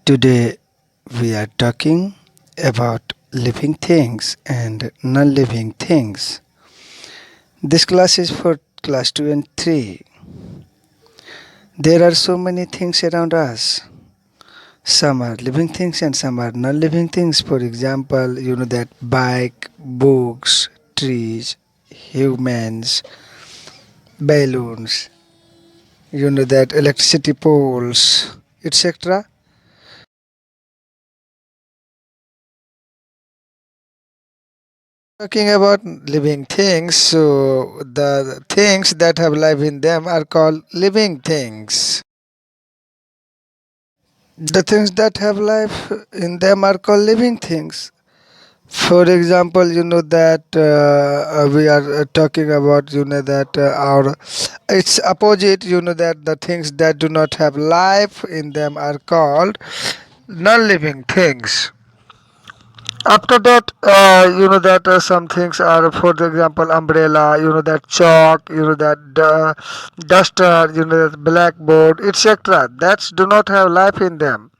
Today we are talking about living things and non-living things. This class is for class 2 and 3. There are so many things around us. Some are living things and some are non-living things. For example, you know that bike, books, trees, humans, balloons, you know that electricity poles, etc. Talking about living things, so the things that have life in them are called living things. The things that have life in them are called living things. For example, you know that we are talking about, you know that our it's opposite, you know that the things that do not have life in them are called non-living things. After that, you know that some things are, for example, umbrella, you know that chalk, you know that duster, you know that blackboard, etc. That do not have life in them.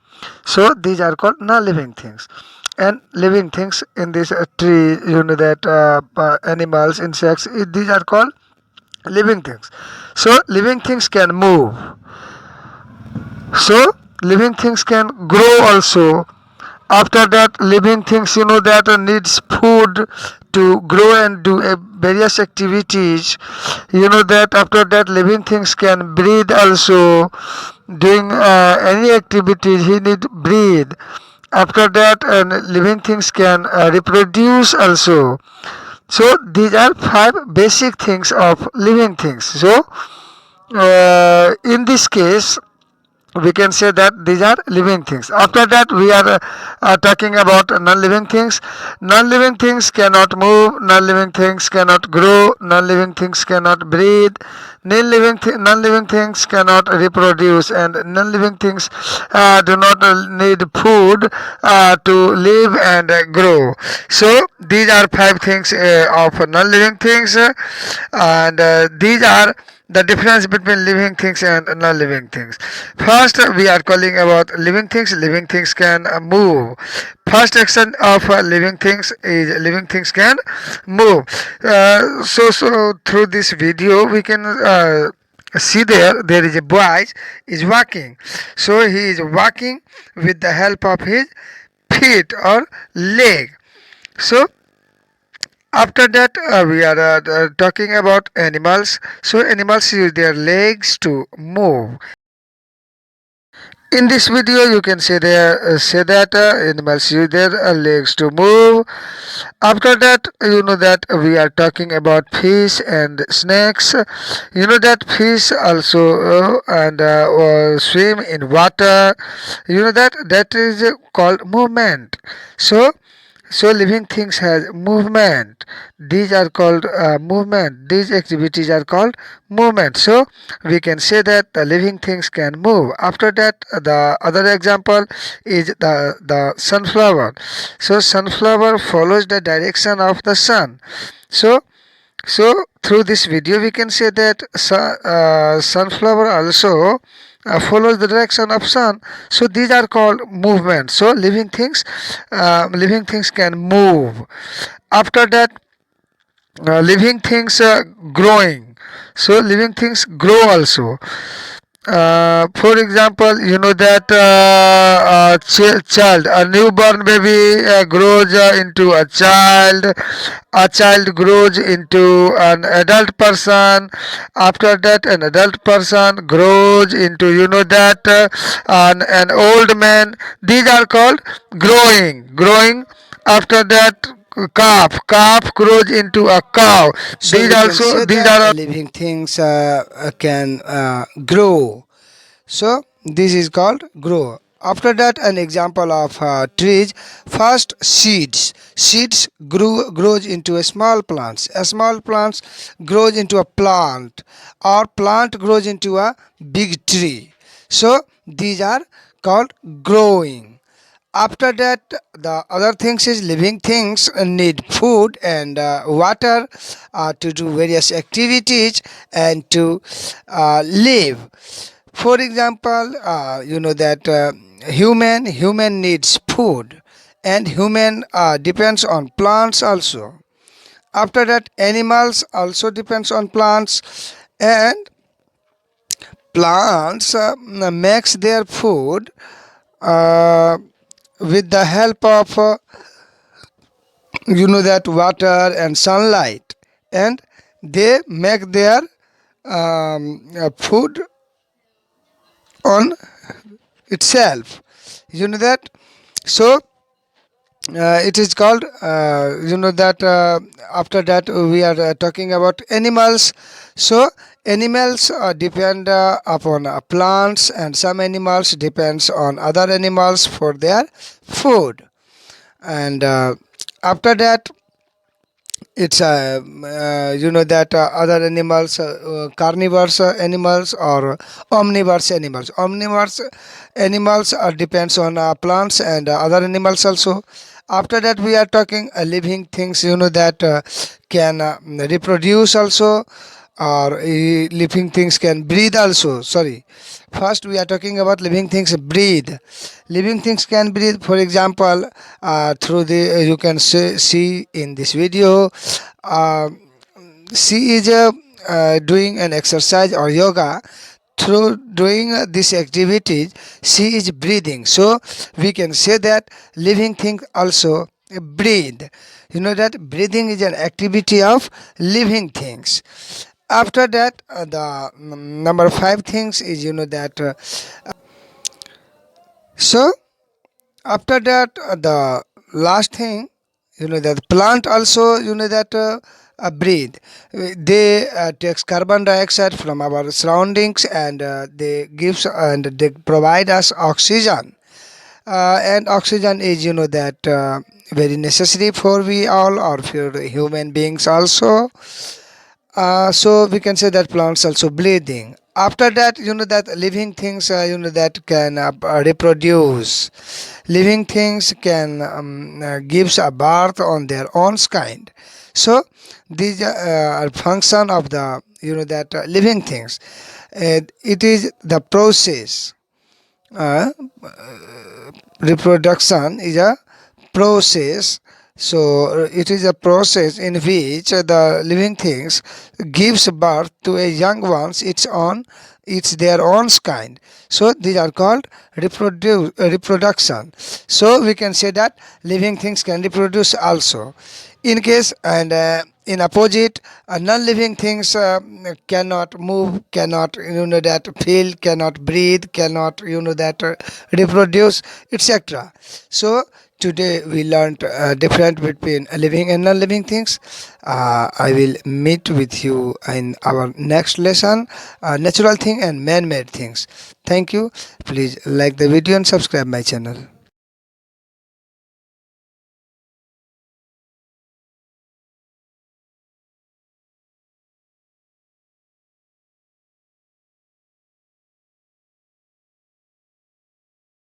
So these are called non-living things. And living things in this tree, you know that animals, insects, these are called living things. So living things can move. So living things can grow also. After that, living things, you know that needs food to grow and do various activities. You know that after that, living things can breathe also. Doing any activities, he need breathe. After that, living things can reproduce also. So these are five basic things of living things. So in this case, we can say that these are living things. After that, we are talking about non-living things. Non-living things cannot move, non-living things cannot grow, non-living things cannot breathe, non-living things cannot reproduce, and non-living things do not need food to live and grow. So these are five things of non-living things, and these are the difference between living things and non-living things. First, we are calling about living things. Living things can move. First action of living things is living things can move. So through this video, we can see there is a boy is walking. So he is walking with the help of his feet or leg. So after that, we are talking about animals. So animals use their legs to move. In this video, you can say that animals use their legs to move. After that, you know that we are talking about fish and snakes. You know that fish also and swim in water. You know that is called movement. So living things has movement. These are called movement. These activities are called movement. So we can say that the living things can move. After that, the other example is the sunflower. So sunflower follows the direction of the sun. So through this video, we can say that sunflower also follows the direction of sun. So these are called movement. So living things can move. After that, living things growing. So living things grow also. For example, you know that child, a newborn baby grows into a child grows into an adult person. After that, an adult person grows into, you know that an old man. These are called growing. After that, calf grows into a cow. So these also these are living things can grow. So this is called grow. After that, an example of trees. First, seeds grows into a small plants. A small plant grows into a plant, or plant grows into a big tree. So these are called growing. After that, the other things is living things need food and water to do various activities and to live. For example, you know that human needs food, and human depends on plants also. After that, animals also depends on plants, and plants makes their food uh, with the help of that water and sunlight, and they make their food on itself, that. So it is called that after that we are talking about animals. So animals depend upon plants, and some animals depends on other animals for their food. And after that, it's that other animals, carnivores animals, or omnivores animals. Omnivores animals depends on plants and other animals also. After that, we are talking living things, that can reproduce also, or living things can breathe also. Sorry, first we are talking about living things breathe. Living things can breathe. For example, through the you can see in this video, uh, she is doing an exercise or yoga. Through doing this activities, she is breathing. So we can say that living thing also breathe. That breathing is an activity of living things. After that, the number 5 things is that so after that, the last thing, that plant also, that breathe. They takes carbon dioxide from our surroundings, and they gives and they provide us oxygen. And oxygen is, that very necessary for we all, or for human beings also. So we can say that plants also breathing. After that, that living things, that can reproduce. Living things can gives a birth on their own kind. So these are function of the that living things. It is the process. Uh, Reproduction is a process. So it is a process in which the living things gives birth to a young ones, it's their own kind. So these are called reproduction. So we can say that living things can reproduce also. In case, and in opposite, non-living things cannot move, cannot that feel, cannot breathe, cannot that reproduce, etc. So today we learned difference between living and non-living things. I will meet with you in our next lesson, natural thing and man-made things. Thank you. Please like the video and subscribe my channel.